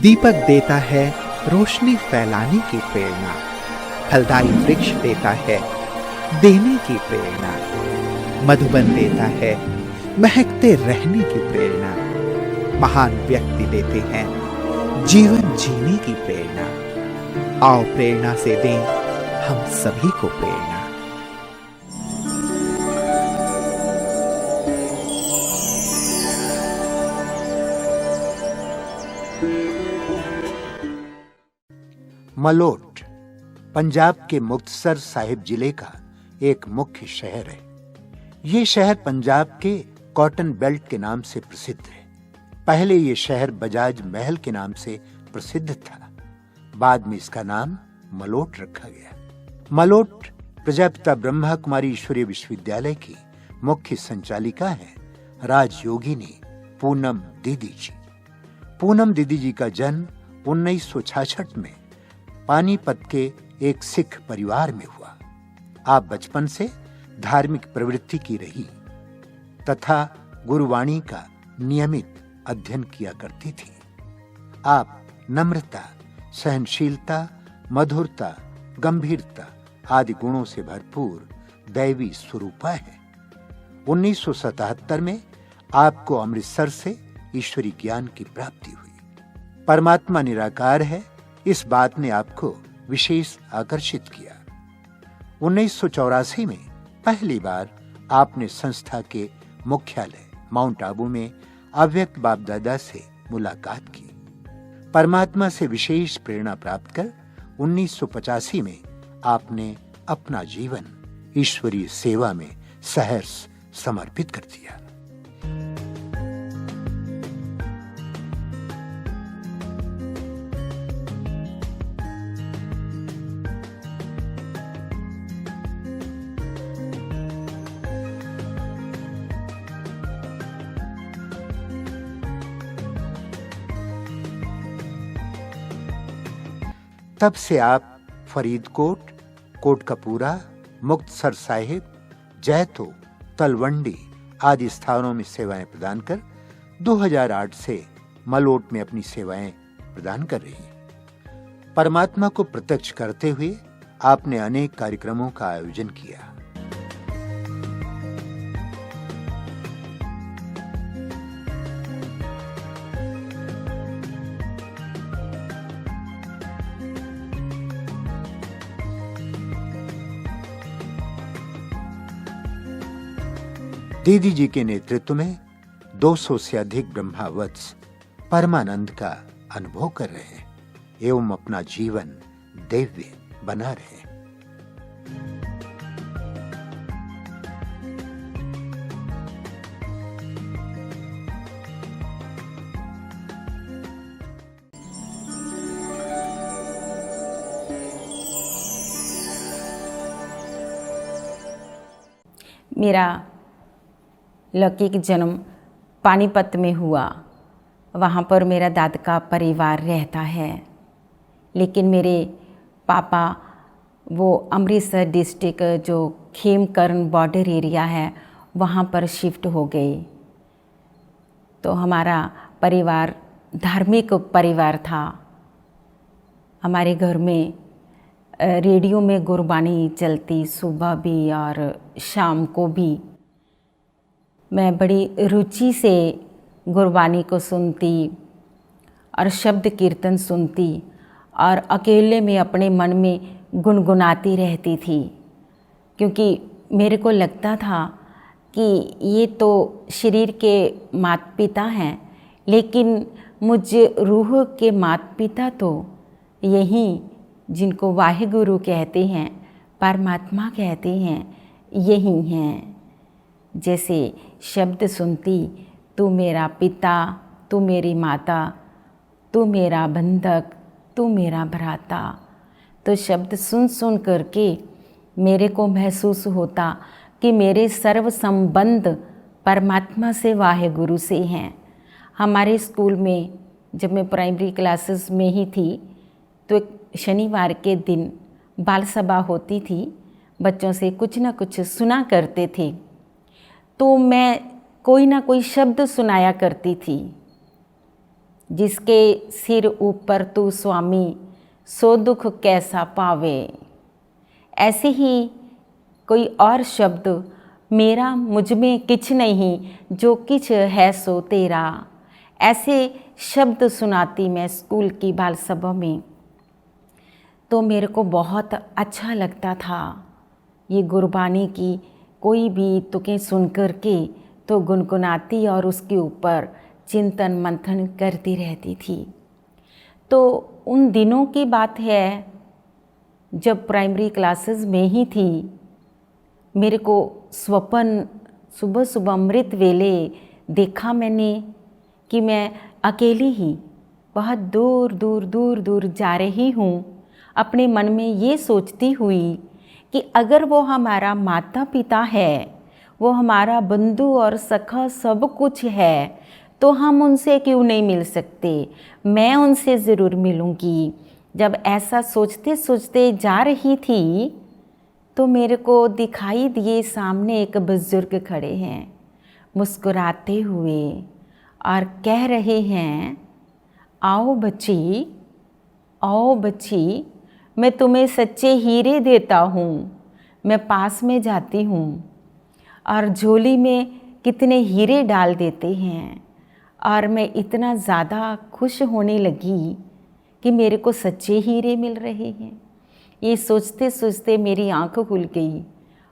दीपक देता है रोशनी फैलाने की प्रेरणा, फलदायी वृक्ष देता है देने की प्रेरणा, मधुबन देता है महकते रहने की प्रेरणा, महान व्यक्ति देते हैं जीवन जीने की प्रेरणा। आओ प्रेरणा से दें हम सभी को प्रेरणा। मलोट पंजाब के मुक्तसर साहिब जिले का एक मुख्य शहर है। ये शहर पंजाब के कॉटन बेल्ट के नाम से प्रसिद्ध है। पहले ये शहर बजाज महल के नाम से प्रसिद्ध था, बाद में इसका नाम मलोट रखा गया। मलोट प्रजापिता ब्रह्मा कुमारी ईश्वरीय विश्वविद्यालय की मुख्य संचालिका है राजयोगिनी पूनम दीदी जी। पूनम दीदी जी का जन्म 1966 में पानीपत के एक सिख परिवार में हुआ। आप बचपन से धार्मिक प्रवृत्ति की रही तथा गुरुवाणी का नियमित अध्ययन किया करती थी। आप नम्रता, सहनशीलता, मधुरता, गंभीरता आदि गुणों से भरपूर दैवी स्वरूपा है। 1977 में आपको अमृतसर से ईश्वरी ज्ञान की प्राप्ति हुई। परमात्मा निराकार है, इस बात ने आपको विशेष आकर्षित किया। 1984 में पहली बार आपने संस्था के मुख्यालय माउंट आबू में अव्यक्त बाप दादा से मुलाकात की। परमात्मा से विशेष प्रेरणा प्राप्त कर 1985 में आपने अपना जीवन ईश्वरीय सेवा में सहर्ष समर्पित कर दिया। तब से आप फरीदकोट, कोटकपूरा, मुक्तसर साहिब, जैतो, तलवंडी आदि स्थानों में सेवाएं प्रदान कर 2008 से मलोट में अपनी सेवाएं प्रदान कर रही हैं। परमात्मा को प्रत्यक्ष करते हुए आपने अनेक कार्यक्रमों का आयोजन किया। दीदी जी के नेतृत्व में 200 से अधिक ब्रह्मावत्स परमानंद का अनुभव कर रहे हैं एवं अपना जीवन दिव्य बना रहे हैं। मेरा लौकिक जन्म पानीपत में हुआ। वहाँ पर मेरा दादा का परिवार रहता है, लेकिन मेरे पापा वो अमृतसर डिस्ट्रिक्ट जो खेमकरण बॉर्डर एरिया है वहाँ पर शिफ्ट हो गए। तो हमारा परिवार धार्मिक परिवार था। हमारे घर में रेडियो में गुरबानी चलती, सुबह भी और शाम को भी। मैं बड़ी रुचि से गुरबानी को सुनती और शब्द कीर्तन सुनती और अकेले में अपने मन में गुनगुनाती रहती थी, क्योंकि मेरे को लगता था कि ये तो शरीर के माता पिता हैं, लेकिन मुझ रूह के माता पिता तो यही जिनको वाहिगुरु कहते हैं, परमात्मा कहते हैं, यही हैं। जैसे शब्द सुनती, तू मेरा पिता, तू मेरी माता, तू मेरा बंधक, तू मेरा भ्राता, तो शब्द सुन सुन करके मेरे को महसूस होता कि मेरे सर्व संबंध परमात्मा से, वाहिगुरु से हैं। हमारे स्कूल में जब मैं प्राइमरी क्लासेस में ही थी तो शनिवार के दिन बाल सभा होती थी, बच्चों से कुछ ना कुछ सुना करते थे, तो मैं कोई ना कोई शब्द सुनाया करती थी। जिसके सिर ऊपर तू स्वामी, सो दुख कैसा पावे। ऐसे ही कोई और शब्द, मेरा मुझ में किछ नहीं, जो किछ है सो तेरा, ऐसे शब्द सुनाती मैं स्कूल की बाल सभा में। तो मेरे को बहुत अच्छा लगता था ये गुरबानी की कोई भी तुकें सुन कर के तो गुनगुनाती और उसके ऊपर चिंतन मंथन करती रहती थी। तो उन दिनों की बात है जब प्राइमरी क्लासेस में ही थी। मेरे को स्वप्न सुबह सुबह अमृत वेले देखा मैंने कि मैं अकेली ही बहुत दूर दूर दूर दूर जा रही हूँ, अपने मन में ये सोचती हुई कि अगर वो हमारा माता पिता है, वो हमारा बंधु और सखा सब कुछ है, तो हम उनसे क्यों नहीं मिल सकते, मैं उनसे ज़रूर मिलूँगी। जब ऐसा सोचते सोचते जा रही थी तो मेरे को दिखाई दिए सामने एक बुजुर्ग खड़े हैं मुस्कुराते हुए और कह रहे हैं, आओ बच्ची, आओ बच्ची, मैं तुम्हें सच्चे हीरे देता हूँ। मैं पास में जाती हूँ और झोली में कितने हीरे डाल देते हैं और मैं इतना ज़्यादा खुश होने लगी कि मेरे को सच्चे हीरे मिल रहे हैं। ये सोचते सोचते मेरी आँख खुल गई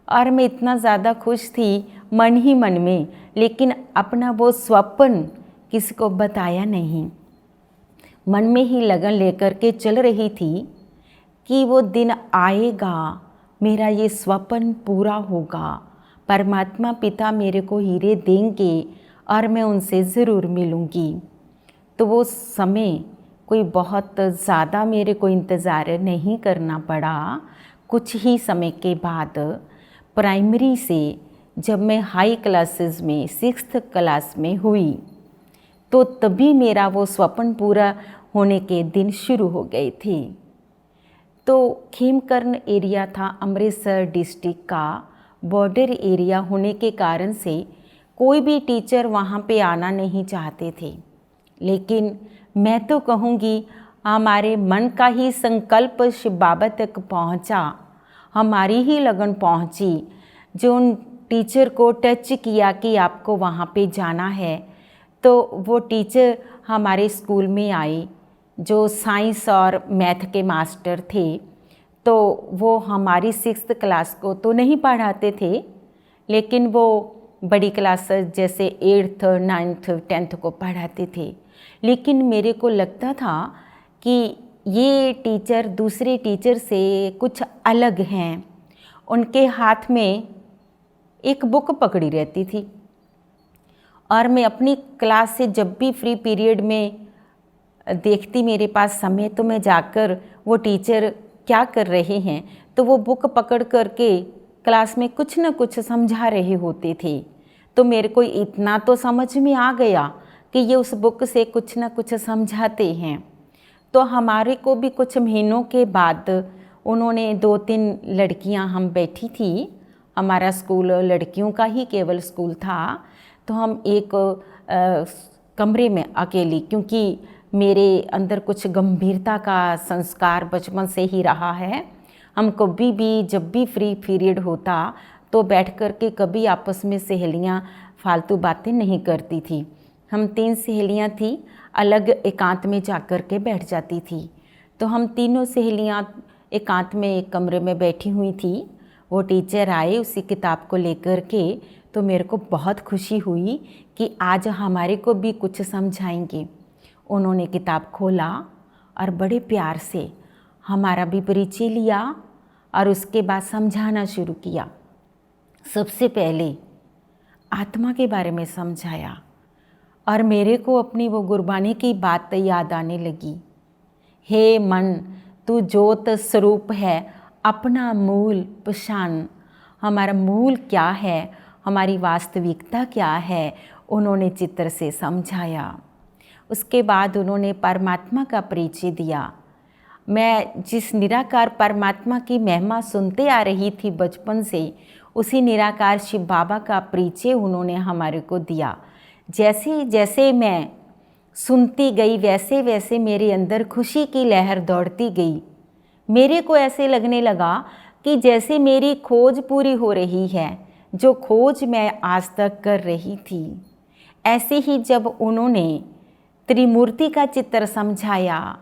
और मैं इतना ज़्यादा खुश थी मन ही मन में, लेकिन अपना वो स्वप्न किसी को बताया नहीं। मन में ही लगन लेकर के चल रही थी कि वो दिन आएगा, मेरा ये स्वप्न पूरा होगा, परमात्मा पिता मेरे को हीरे देंगे और मैं उनसे ज़रूर मिलूँगी। तो वो समय कोई बहुत ज़्यादा मेरे को इंतज़ार नहीं करना पड़ा। कुछ ही समय के बाद प्राइमरी से जब मैं हाई क्लासेस में 6th क्लास में हुई तो तभी मेरा वो स्वप्न पूरा होने के दिन शुरू हो गए थे। तो खेमकर्ण एरिया था अमृतसर डिस्ट्रिक्ट का, बॉर्डर एरिया होने के कारण से कोई भी टीचर वहाँ पे आना नहीं चाहते थे। लेकिन मैं तो कहूँगी हमारे मन का ही संकल्प शिव बाबा तक पहुँचा, हमारी ही लगन पहुँची, जो उन टीचर को टच किया कि आपको वहाँ पे जाना है। तो वो टीचर हमारे स्कूल में आए जो साइंस और मैथ के मास्टर थे। तो वो हमारी 6th क्लास को तो नहीं पढ़ाते थे, लेकिन वो बड़ी क्लास जैसे 8th 9th 10th को पढ़ाते थे। लेकिन मेरे को लगता था कि ये टीचर दूसरे टीचर से कुछ अलग हैं। उनके हाथ में एक बुक पकड़ी रहती थी और मैं अपनी क्लास से जब भी फ्री पीरियड में देखती मेरे पास समय, तो मैं जाकर वो टीचर क्या कर रहे हैं तो वो बुक पकड़ करके क्लास में कुछ न कुछ समझा रहे होते थे। तो मेरे को इतना तो समझ में आ गया कि ये उस बुक से कुछ न कुछ समझाते हैं। तो हमारे को भी कुछ महीनों के बाद उन्होंने 2-3 लड़कियां हम बैठी थी, हमारा स्कूल लड़कियों का ही केवल स्कूल था। तो हम एक कमरे में अकेली, क्योंकि मेरे अंदर कुछ गंभीरता का संस्कार बचपन से ही रहा है, हम कभी भी जब भी फ्री पीरियड होता तो बैठ कर के कभी आपस में सहेलियां फालतू बातें नहीं करती थी। हम 3 सहेलियां थी, अलग एकांत में जाकर के बैठ जाती थी। तो हम तीनों सहेलियां एकांत में एक कमरे में बैठी हुई थी। वो टीचर आए उसी किताब को लेकर के, तो मेरे को बहुत खुशी हुई कि आज हमारे को भी कुछ समझाएंगे। उन्होंने किताब खोला और बड़े प्यार से हमारा भी परिचय लिया और उसके बाद समझाना शुरू किया। सबसे पहले आत्मा के बारे में समझाया और मेरे को अपनी वो गुरबानी की बात याद आने लगी। हे मन, तू ज्योत स्वरूप है, अपना मूल पहचान। हमारा मूल क्या है, हमारी वास्तविकता क्या है, उन्होंने चित्र से समझाया। उसके बाद उन्होंने परमात्मा का परिचय दिया। मैं जिस निराकार परमात्मा की महिमा सुनते आ रही थी बचपन से, उसी निराकार शिव बाबा का परिचय उन्होंने हमारे को दिया। जैसे जैसे मैं सुनती गई, वैसे वैसे मेरे अंदर खुशी की लहर दौड़ती गई। मेरे को ऐसे लगने लगा कि जैसे मेरी खोज पूरी हो रही है, जो खोज मैं आज तक कर रही थी। ऐसे ही जब उन्होंने त्रिमूर्ति का चित्र समझाया,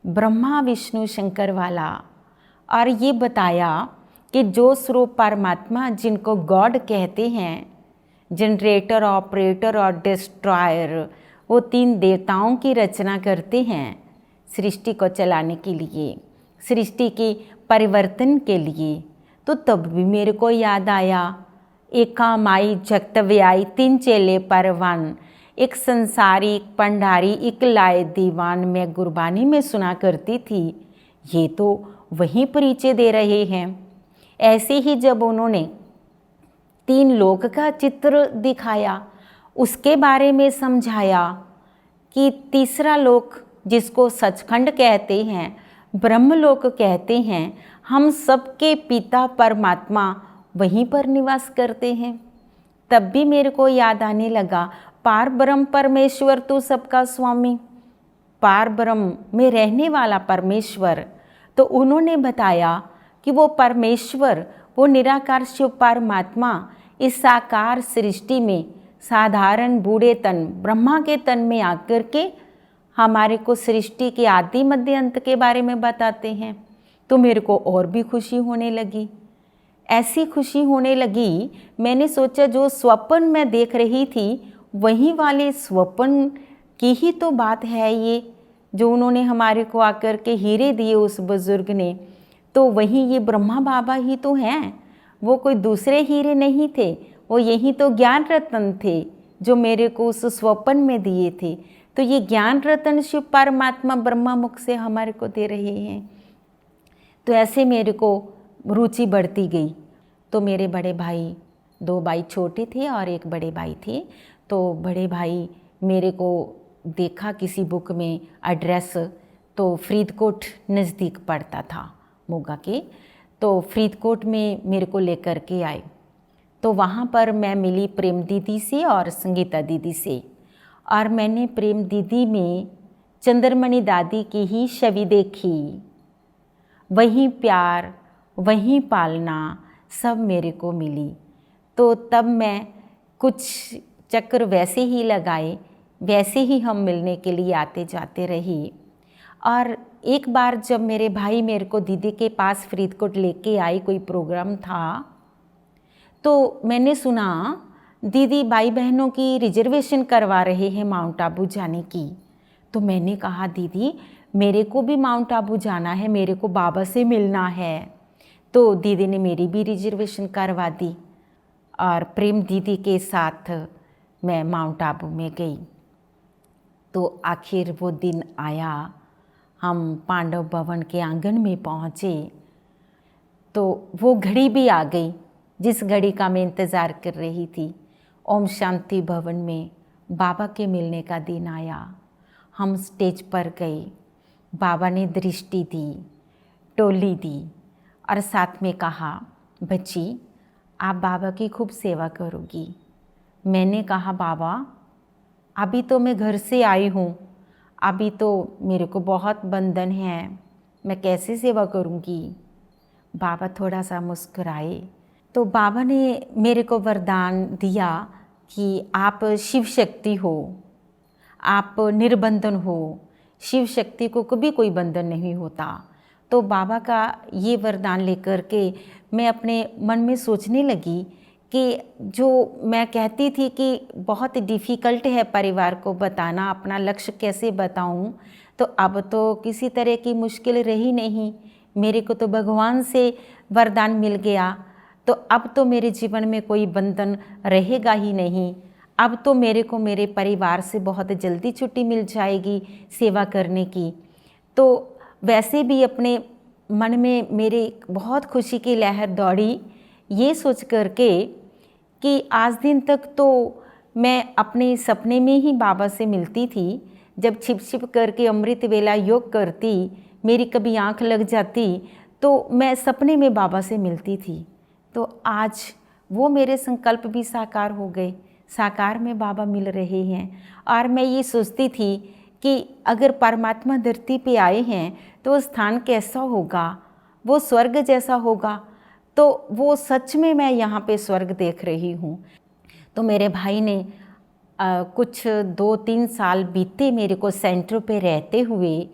ब्रह्मा विष्णु शंकर वाला, और ये बताया कि जो स्वरूप परमात्मा जिनको गॉड कहते हैं, जनरेटर, ऑपरेटर और डिस्ट्रॉयर, वो 3 देवताओं की रचना करते हैं सृष्टि को चलाने के लिए, सृष्टि के परिवर्तन के लिए। तो तब भी मेरे को याद आया, एका माई जगत व्याई 3 चेले परवान, एक संसारी, एक पंडारी, एक लाए दीवान, मैं गुरबानी में सुना करती थी। ये तो वही परिचय दे रहे हैं। ऐसे ही जब उन्होंने 3 लोक का चित्र दिखाया, उसके बारे में समझाया कि तीसरा लोक जिसको सचखंड कहते हैं, ब्रह्मलोक कहते हैं, हम सबके पिता परमात्मा वहीं पर निवास करते हैं। तब भी मेरे को याद आने लगा, पार ब्रह्म परमेश्वर तू सबका स्वामी, पार ब्रह्म में रहने वाला परमेश्वर। तो उन्होंने बताया कि वो परमेश्वर, वो निराकार शिव परमात्मा इस साकार सृष्टि में साधारण बूढ़े तन, ब्रह्मा के तन में आकर के हमारे को सृष्टि के आदि मध्य अंत के बारे में बताते हैं। तो मेरे को और भी खुशी होने लगी। ऐसी खुशी होने लगी, मैंने सोचा जो स्वप्न मैं देख रही थी, वही वाले स्वप्न की ही तो बात है ये, जो उन्होंने हमारे को आकर के हीरे दिए उस बुजुर्ग ने। तो वही ये ब्रह्मा बाबा ही तो हैं, वो कोई दूसरे हीरे नहीं थे, वो यही तो ज्ञान रत्न थे जो मेरे को उस स्वप्न में दिए थे। तो ये ज्ञान रत्न शिव परमात्मा ब्रह्मा मुख से हमारे को दे रहे हैं। तो ऐसे मेरे को रुचि बढ़ती गई। तो मेरे बड़े भाई, 2 भाई छोटे थे और एक बड़े भाई थे। तो बड़े भाई मेरे को देखा किसी बुक में एड्रेस, तो फरीदकोट नज़दीक पड़ता था मोगा के, तो फरीदकोट में मेरे को लेकर के आए। तो वहाँ पर मैं मिली प्रेम दीदी से और संगीता दीदी से, और मैंने प्रेम दीदी में चंद्रमणि दादी की ही छवि देखी। वही प्यार, वही पालना सब मेरे को मिली। तो तब मैं कुछ चक्कर वैसे ही लगाए, वैसे ही हम मिलने के लिए आते जाते रही। और एक बार जब मेरे भाई मेरे को दीदी के पास फरीदकोट लेके आई, कोई प्रोग्राम था, तो मैंने सुना दीदी भाई बहनों की रिजर्वेशन करवा रहे हैं माउंट आबू जाने की। तो मैंने कहा दीदी मेरे को भी माउंट आबू जाना है, मेरे को बाबा से मिलना है। तो दीदी ने मेरी भी रिजर्वेशन करवा दी और प्रेम दीदी के साथ मैं माउंट आबू में गई। तो आखिर वो दिन आया, हम पांडव भवन के आंगन में पहुँचे। तो वो घड़ी भी आ गई जिस घड़ी का मैं इंतज़ार कर रही थी। ओम शांति भवन में बाबा के मिलने का दिन आया। हम स्टेज पर गए, बाबा ने दृष्टि दी, टोली दी और साथ में कहा, बच्ची आप बाबा की खूब सेवा करोगी। मैंने कहा बाबा अभी तो मैं घर से आई हूँ, अभी तो मेरे को बहुत बंधन है, मैं कैसे सेवा करूँगी। बाबा थोड़ा सा मुस्कुराए। तो बाबा ने मेरे को वरदान दिया कि आप शिव शक्ति हो, आप निर्बंधन हो, शिव शक्ति को कभी कोई बंधन नहीं होता। तो बाबा का ये वरदान लेकर के मैं अपने मन में सोचने लगी कि जो मैं कहती थी कि बहुत डिफ़िकल्ट है परिवार को बताना, अपना लक्ष्य कैसे बताऊं, तो अब तो किसी तरह की मुश्किल रही नहीं। मेरे को तो भगवान से वरदान मिल गया, तो अब तो मेरे जीवन में कोई बंधन रहेगा ही नहीं। अब तो मेरे को मेरे परिवार से बहुत जल्दी छुट्टी मिल जाएगी सेवा करने की। तो वैसे भी अपने मन में मेरे बहुत खुशी की लहर दौड़ी, ये सोच करके कि आज दिन तक तो मैं अपने सपने में ही बाबा से मिलती थी। जब छिप छिप करके अमृत वेला योग करती, मेरी कभी आँख लग जाती तो मैं सपने में बाबा से मिलती थी। तो आज वो मेरे संकल्प भी साकार हो गए। साकार में बाबा मिल रहे हैं। और मैं ये सोचती थी कि अगर परमात्मा धरती पे आए हैं तो वो स्थान कैसा होगा, वो स्वर्ग जैसा होगा। तो वो सच में मैं यहाँ पे स्वर्ग देख रही हूँ। तो मेरे भाई ने कुछ 2-3 साल बीते मेरे को सेंटर पे रहते हुए,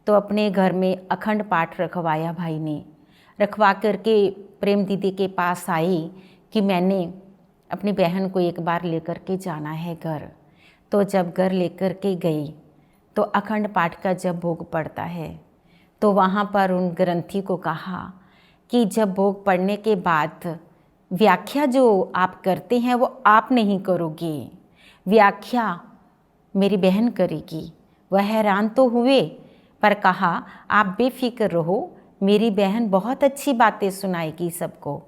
तो अपने घर में अखंड पाठ रखवाया भाई ने। रखवा करके प्रेम दीदी के पास आई कि मैंने अपनी बहन को एक बार लेकर के जाना है घर। तो जब घर लेकर के गई तो अखंड पाठ का जब भोग पड़ता है तो वहाँ पर उन ग्रंथी को कहा कि जब भोग पड़ने के बाद व्याख्या जो आप करते हैं वो आप नहीं करोगे, व्याख्या मेरी बहन करेगी। वह हैरान तो हुए पर कहा आप बेफिक्र रहो, मेरी बहन बहुत अच्छी बातें सुनाएगी सबको।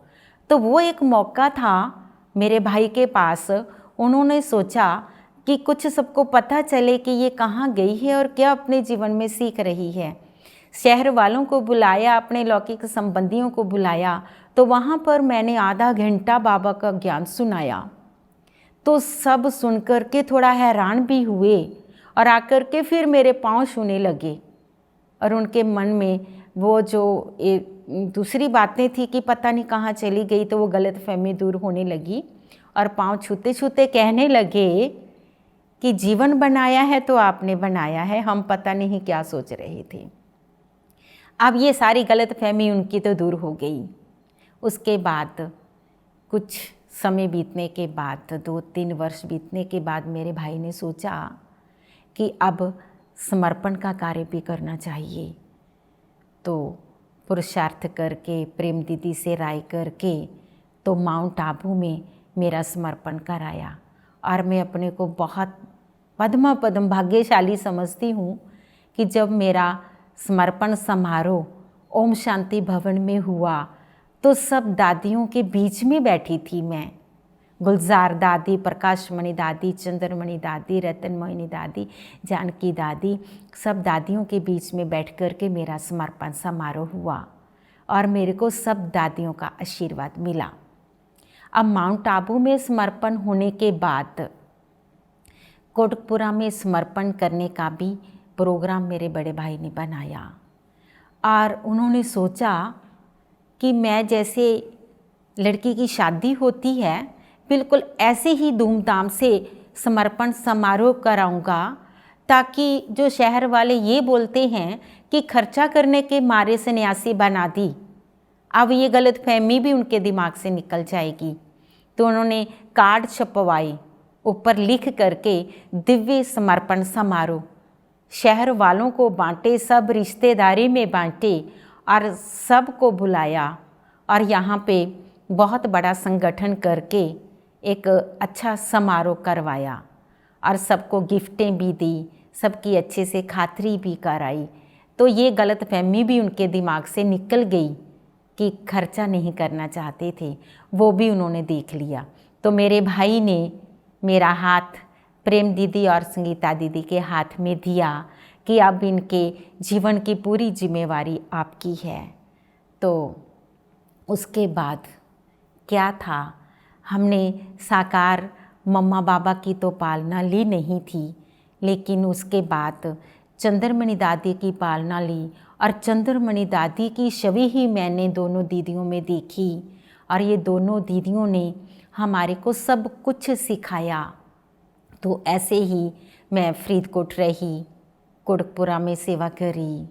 तो वो एक मौका था मेरे भाई के पास। उन्होंने सोचा कि कुछ सबको पता चले कि ये कहाँ गई है और क्या अपने जीवन में सीख रही है। शहर वालों को बुलाया, अपने लौकिक संबंधियों को बुलाया, तो वहाँ पर मैंने आधा घंटा बाबा का ज्ञान सुनाया। तो सब सुनकर के थोड़ा हैरान भी हुए और आकर के फिर मेरे पाँव छूने लगे। और उनके मन में वो जो दूसरी बातें थी कि पता नहीं कहाँ चली गई, तो वो गलतफहमी दूर होने लगी और पाँव छूते छूते कहने लगे कि जीवन बनाया है तो आपने बनाया है, हम पता नहीं क्या सोच रहे थे। अब ये सारी गलतफहमी उनकी तो दूर हो गई। उसके बाद कुछ समय बीतने के बाद, 2-3 वर्ष बीतने के बाद मेरे भाई ने सोचा कि अब समर्पण का कार्य भी करना चाहिए। तो पुरुषार्थ करके, प्रेम दीदी से राय करके, तो माउंट आबू में मेरा समर्पण कराया। और मैं अपने को बहुत पद्म भाग्यशाली समझती हूँ कि जब मेरा समर्पण समारोह ओम शांति भवन में हुआ तो सब दादियों के बीच में बैठी थी मैं। गुलजार दादी, प्रकाशमणि दादी, चंद्रमणि दादी, रतनमोहिनी दादी, जानकी दादी, सब दादियों के बीच में बैठ कर के मेरा समर्पण समारोह हुआ और मेरे को सब दादियों का आशीर्वाद मिला। अब माउंट आबू में समर्पण होने के बाद कोटकपुरा में समर्पण करने का भी प्रोग्राम मेरे बड़े भाई ने बनाया। और उन्होंने सोचा कि मैं जैसे लड़की की शादी होती है बिल्कुल ऐसे ही धूमधाम से समर्पण समारोह कराऊंगा, ताकि जो शहर वाले ये बोलते हैं कि खर्चा करने के मारे सन्यासी बना दी, अब ये गलतफहमी भी उनके दिमाग से निकल जाएगी। तो उन्होंने कार्ड छपवाए, ऊपर लिख करके दिव्य समर्पण समारोह शहर वालों को बांटे, सब रिश्तेदारी में बांटे और सबको बुलाया और यहाँ पे बहुत बड़ा संगठन करके एक अच्छा समारोह करवाया और सबको गिफ्टें भी दी, सबकी अच्छे से खातिरी भी कराई। तो ये गलतफहमी भी उनके दिमाग से निकल गई कि खर्चा नहीं करना चाहते थे, वो भी उन्होंने देख लिया। तो मेरे भाई ने मेरा हाथ प्रेम दीदी और संगीता दीदी के हाथ में दिया कि अब इनके जीवन की पूरी जिम्मेवारी आपकी है। तो उसके बाद क्या था, हमने साकार मम्मा बाबा की तो पालना ली नहीं थी, लेकिन उसके बाद चंद्रमणि दादी की पालना ली और चंद्रमणि दादी की छवि ही मैंने दोनों दीदियों में देखी और ये दोनों दीदियों ने हमारे को सब कुछ सिखाया। तो ऐसे ही मैं फरीदकोट रही, कोटकपुरा में सेवा करी,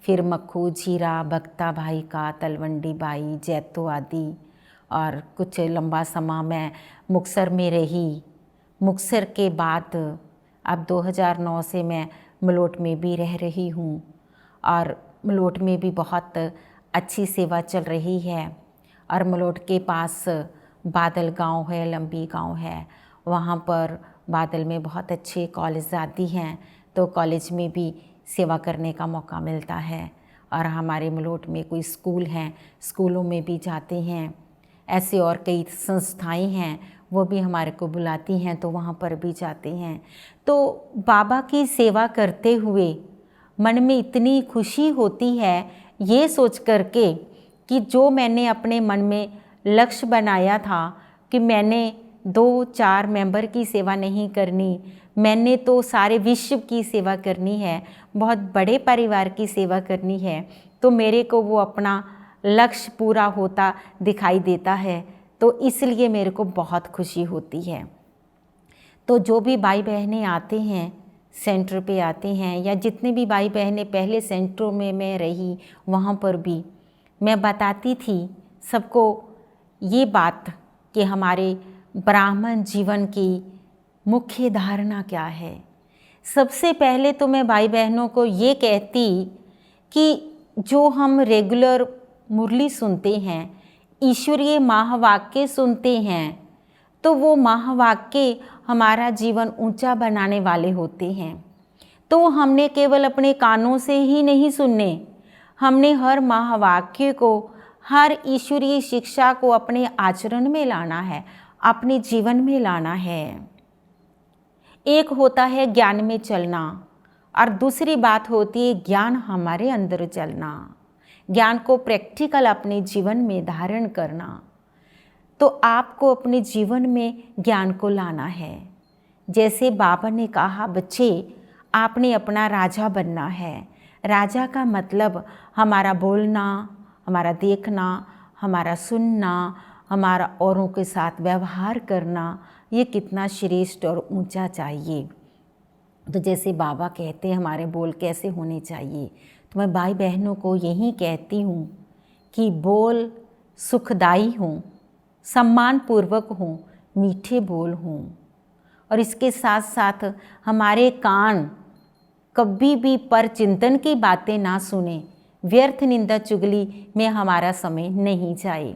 फिर मक्खू, जीरा, भक्ता भाई का, तलवंडी बाई, जैतो आदि, और कुछ लंबा समय मैं मुक्तसर में रही। मुक्तसर के बाद अब 2009 से मैं मलोट में भी रह रही हूँ और मलोट में भी बहुत अच्छी सेवा चल रही है। और मलोट के पास बादल गांव है, लंबी गांव है, वहाँ पर बादल में बहुत अच्छे कॉलेज आती हैं, तो कॉलेज में भी सेवा करने का मौका मिलता है। और हमारे मलोट में कोई स्कूल हैं, स्कूलों में भी जाते हैं। ऐसे और कई संस्थाएं हैं, वो भी हमारे को बुलाती हैं, तो वहाँ पर भी जाते हैं। तो बाबा की सेवा करते हुए मन में इतनी खुशी होती है, ये सोच करके कि जो मैंने अपने मन में लक्ष्य बनाया था कि मैंने 2-4 मेंबर की सेवा नहीं करनी, मैंने तो सारे विश्व की सेवा करनी है, बहुत बड़े परिवार की सेवा करनी है, तो मेरे को वो अपना लक्ष्य पूरा होता दिखाई देता है, तो इसलिए मेरे को बहुत खुशी होती है। तो जो भी भाई बहनें आते हैं, सेंटर पे आते हैं, या जितने भी भाई बहनें पहले सेंटरों में मैं रही वहाँ पर भी मैं बताती थी सबको ये बात कि हमारे ब्राह्मण जीवन की मुख्य धारणा क्या है। सबसे पहले तो मैं भाई बहनों को ये कहती कि जो हम रेगुलर मुरली सुनते हैं, ईश्वरीय महावाक्य सुनते हैं, तो वो महावाक्य हमारा जीवन ऊंचा बनाने वाले होते हैं। तो हमने केवल अपने कानों से ही नहीं सुनने, हमने हर महावाक्य को, हर ईश्वरीय शिक्षा को अपने आचरण में लाना है, अपने जीवन में लाना है। एक होता है ज्ञान में चलना और दूसरी बात होती है ज्ञान हमारे अंदर चलना, ज्ञान को प्रैक्टिकल अपने जीवन में धारण करना। तो आपको अपने जीवन में ज्ञान को लाना है। जैसे बाबा ने कहा, बच्चे आपने अपना राजा बनना है। राजा का मतलब हमारा बोलना, हमारा देखना, हमारा सुनना, हमारा औरों के साथ व्यवहार करना, ये कितना श्रेष्ठ और ऊंचा चाहिए। तो जैसे बाबा कहते हैं हमारे बोल कैसे होने चाहिए, तो मैं भाई बहनों को यही कहती हूँ कि बोल सुखदायी हों, सम्मानपूर्वक हों, मीठे बोल हों, और इसके साथ साथ हमारे कान कभी भी पर चिंतन की बातें ना सुने, व्यर्थ निंदा चुगली में हमारा समय नहीं जाए।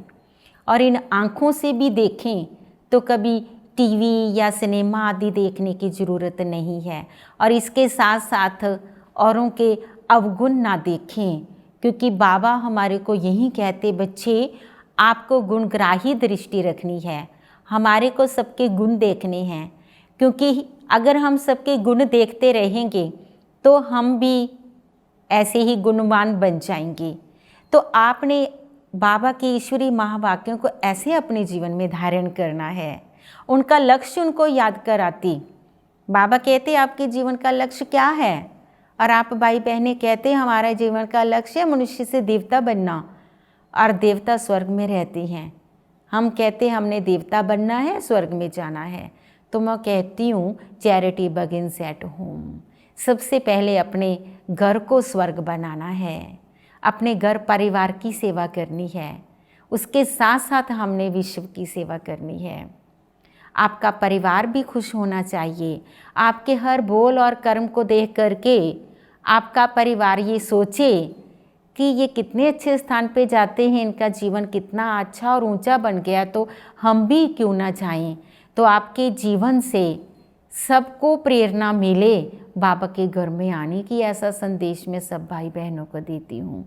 और इन आँखों से भी देखें तो कभी टीवी या सिनेमा आदि देखने की ज़रूरत नहीं है। और इसके साथ साथ औरों के अवगुण ना देखें, क्योंकि बाबा हमारे को यही कहते, बच्चे आपको गुणग्राही दृष्टि रखनी है, हमारे को सबके गुण देखने हैं, क्योंकि अगर हम सबके गुण देखते रहेंगे तो हम भी ऐसे ही गुणवान बन जाएंगे। तो आपने बाबा के ईश्वरीय महावाक्यों को ऐसे अपने जीवन में धारण करना है। उनका लक्ष्य उनको याद कराती। बाबा कहते आपके जीवन का लक्ष्य क्या है, और आप भाई बहनें कहते हमारा जीवन का लक्ष्य है मनुष्य से देवता बनना, और देवता स्वर्ग में रहते हैं। हम कहते हमने देवता बनना है, स्वर्ग में जाना है। तो मैं कहती हूँ चैरिटी बिगिंस एट होम। सबसे पहले अपने घर को स्वर्ग बनाना है, अपने घर परिवार की सेवा करनी है, उसके साथ साथ हमने विश्व की सेवा करनी है। आपका परिवार भी खुश होना चाहिए। आपके हर बोल और कर्म को देख करके आपका परिवार ये सोचे कि ये कितने अच्छे स्थान पे जाते हैं, इनका जीवन कितना अच्छा और ऊंचा बन गया, तो हम भी क्यों ना जाएं। तो आपके जीवन से सबको प्रेरणा मिले बाबा के घर में आने की, ऐसा संदेश मैं सब भाई बहनों को देती हूँ।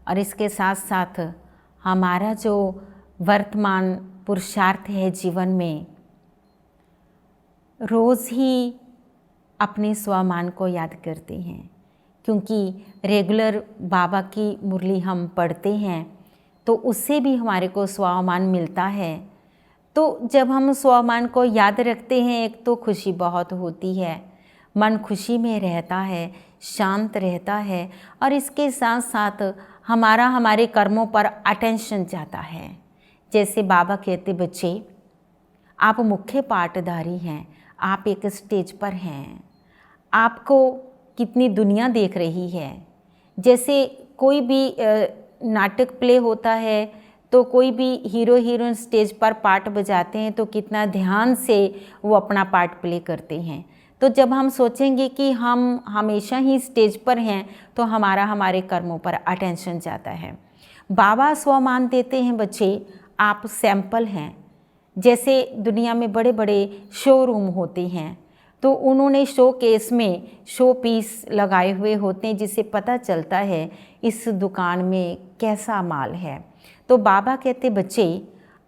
और इसके साथ साथ हमारा जो वर्तमान पुरुषार्थ है जीवन में, रोज़ ही अपने स्वमान को याद करते हैं, क्योंकि रेगुलर बाबा की मुरली हम पढ़ते हैं तो उससे भी हमारे को स्वमान मिलता है। तो जब हम स्वमान को याद रखते हैं, एक तो खुशी बहुत होती है, मन खुशी में रहता है, शांत रहता है, और इसके साथ साथ हमारा हमारे कर्मों पर अटेंशन जाता है। जैसे बाबा कहते, बच्चे आप मुख्य पाठधारी हैं, आप एक स्टेज पर हैं, आपको कितनी दुनिया देख रही है। जैसे कोई भी नाटक प्ले होता है तो कोई भी हीरो हीरोइन स्टेज पर पार्ट बजाते हैं तो कितना ध्यान से वो अपना पार्ट प्ले करते हैं। तो जब हम सोचेंगे कि हम हमेशा ही स्टेज पर हैं तो हमारा हमारे कर्मों पर अटेंशन जाता है। बाबा स्वमान देते हैं, बच्चे आप सैंपल हैं। जैसे दुनिया में बड़े बड़े शोरूम होते हैं तो उन्होंने शो केस में शो पीस लगाए हुए होते हैं, जिससे पता चलता है इस दुकान में कैसा माल है। तो बाबा कहते, बच्चे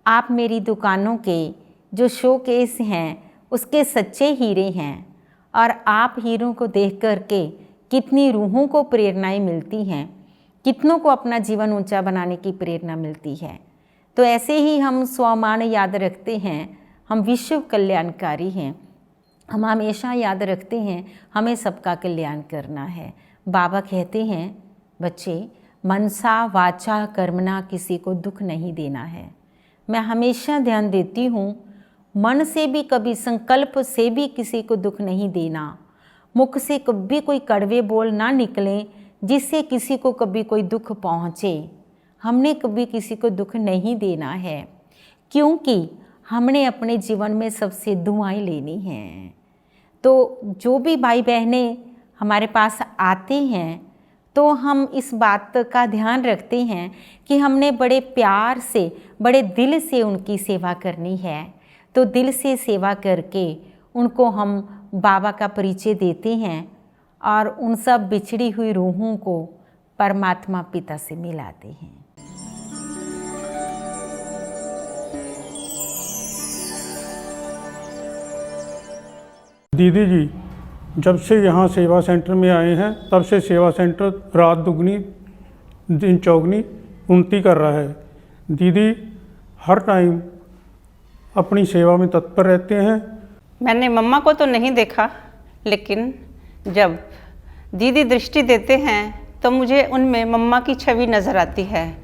आप मेरी दुकानों के जो शो केस हैं उसके सच्चे हीरे हैं, और आप हीरों को देख करके कितनी रूहों को प्रेरणाएं मिलती हैं, कितनों को अपना जीवन ऊंचा बनाने की प्रेरणा मिलती है। तो ऐसे ही हम स्वमान याद रखते हैं, हम विश्व कल्याणकारी हैं। हम हमेशा याद रखते हैं हमें सबका कल्याण करना है। बाबा कहते हैं बच्चे, मनसा वाचा कर्मणा किसी को दुख नहीं देना है। मैं हमेशा ध्यान देती हूँ, मन से भी कभी संकल्प से भी किसी को दुख नहीं देना। मुख से कभी कोई कड़वे बोल ना निकलें जिससे किसी को कभी कोई दुख पहुँचे। हमने कभी किसी को दुख नहीं देना है, क्योंकि हमने अपने जीवन में सबसे दुआएं लेनी हैं। तो जो भी भाई बहनें हमारे पास आते हैं तो हम इस बात का ध्यान रखते हैं कि हमने बड़े प्यार से, बड़े दिल से उनकी सेवा करनी है। तो दिल से सेवा करके उनको हम बाबा का परिचय देते हैं और उन सब बिछड़ी हुई रूहों को परमात्मा पिता से मिलाते हैं। दीदी जी जब से यहाँ सेवा सेंटर में आए हैं तब से सेवा सेंटर रात दुगनी दिन चौगनी उन्नति कर रहा है। दीदी हर टाइम अपनी सेवा में तत्पर रहते हैं। मैंने मम्मा को तो नहीं देखा, लेकिन जब दीदी दृष्टि देते हैं तो मुझे उनमें मम्मा की छवि नज़र आती है।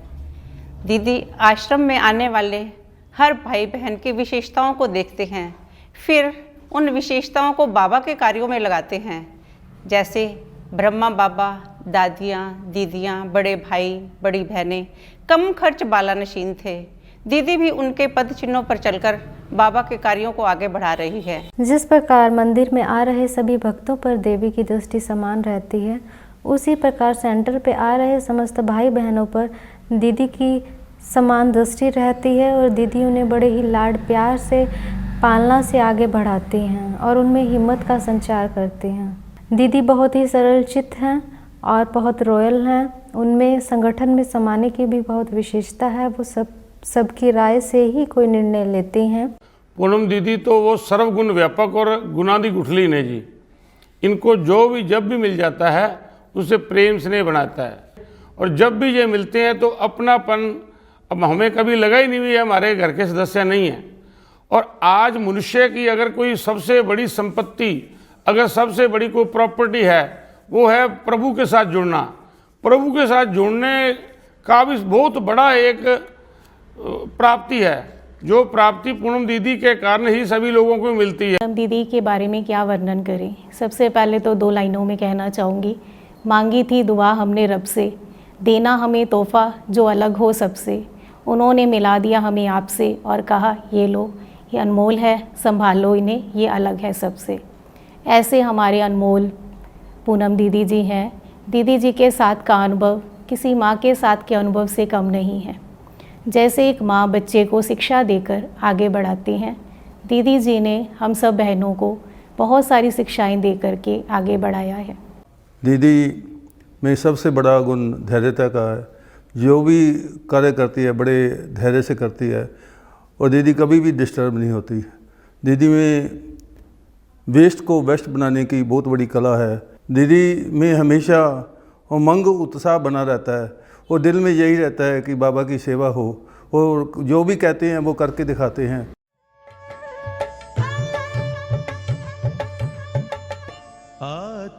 दीदी आश्रम में आने वाले हर भाई बहन की विशेषताओं को देखते हैं, फिर उन विशेषताओं को बाबा के कार्यों में लगाते हैं। जैसे ब्रह्मा बाबा, दादियाँ, दीदियाँ, बड़े भाई, बड़ी बहनें कम खर्च बालानशीन थे। दीदी भी उनके पद चिन्हों पर चलकर बाबा के कार्यों को आगे बढ़ा रही है। जिस प्रकार मंदिर में आ रहे सभी भक्तों पर देवी की दृष्टि समान रहती है, उसी प्रकार सेंटर पे आ रहे समस्त भाई बहनों पर दीदी की समान दृष्टि रहती है और दीदी उन्हें बड़े ही लाड प्यार से पालना से आगे बढ़ाती हैं और उनमें हिम्मत का संचार करती हैं। दीदी बहुत ही सरल चित्त हैं और बहुत रॉयल हैं। उनमें संगठन में समाने की भी बहुत विशेषता है। वो सबकी राय से ही कोई निर्णय लेते हैं। पूनम दीदी तो वो सर्वगुण व्यापक और गुणादि गुठली ने जी। इनको जो भी जब भी मिल जाता है उसे प्रेम स्नेह बनाता है और जब भी ये मिलते हैं तो अपनापन, अब हमें कभी लगा ही नहीं भी हमारे घर के सदस्य नहीं हैं। और आज मनुष्य की अगर कोई सबसे बड़ी संपत्ति, अगर सबसे बड़ी कोई प्रॉपर्टी है, वो है प्रभु के साथ जुड़ना। प्रभु के साथ जुड़ने का भी बहुत बड़ा एक प्राप्ति है, जो प्राप्ति पूनम दीदी के कारण ही सभी लोगों को मिलती है। पूनम दीदी के बारे में क्या वर्णन करें। सबसे पहले तो 2 लाइनों में कहना चाहूँगी, मांगी थी दुआ हमने रब से, देना हमें तोहफा जो अलग हो सबसे। उन्होंने मिला दिया हमें आपसे और कहा ये लो, ये अनमोल है, संभालो इन्हें, ये अलग है सबसे। ऐसे हमारे अनमोल पूनम दीदी जी हैं। दीदी जी के साथ का अनुभव किसी माँ के साथ के अनुभव से कम नहीं है। जैसे एक माँ बच्चे को शिक्षा देकर आगे बढ़ाती हैं, दीदी जी ने हम सब बहनों को बहुत सारी शिक्षाएं दे करके आगे बढ़ाया है। दीदी में सबसे बड़ा गुण धैर्यता का है। जो भी कार्य करती है बड़े धैर्य से करती है और दीदी कभी भी डिस्टर्ब नहीं होती। दीदी में वेस्ट को बेस्ट बनाने की बहुत बड़ी कला है। दीदी में हमेशा उमंग उत्साह बना रहता है और दिल में यही रहता है कि बाबा की सेवा हो और जो भी कहते हैं वो करके दिखाते हैं।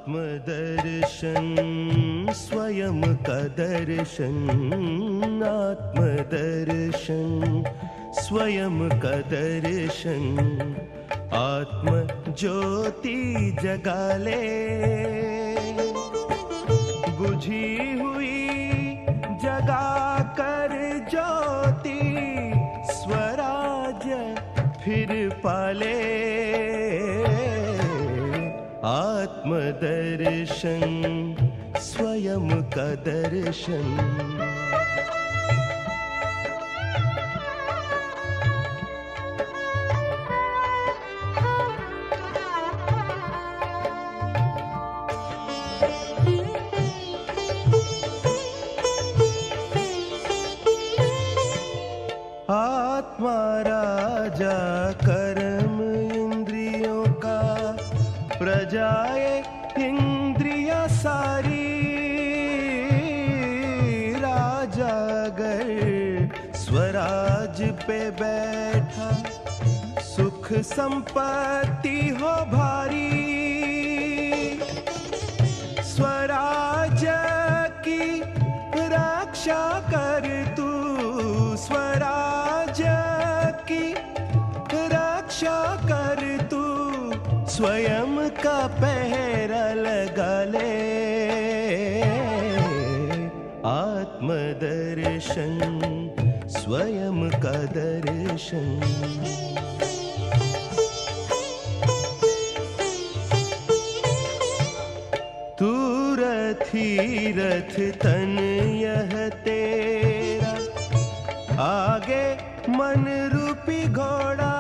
आत्मदर्शन स्वयं का दर्शन, आत्मदर्शन स्वयं का दर्शन, आत्म ज्योति जगा ले, बुझी हुई जगा कर ज्योति, स्वराज्य फिर पाले। आत्मदर्शन स्वयं का दर्शन। आत्मा राजा कर्म इंद्रियों का, प्रजाए इंद्रिया सारी, राजा अगर स्वराज राज पे बैठा, सुख संपत्ति हो भारी, स्वराज की रक्षा कर तू, स्वराज की रक्षा कर तू, स्वयं का पहरा लगा ले, आत्मदर्शन स्वयं का दर्शन। तू रथी रथ तन यह तेरा, आगे मन रूपी घोड़ा,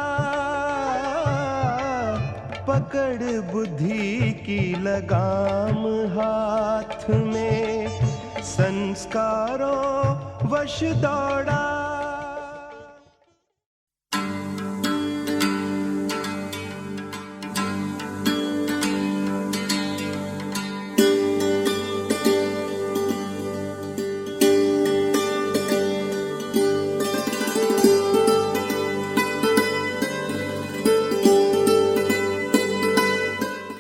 पकड़ बुद्धि की लगाम हाथ में, संस्कारों वश दौड़ा,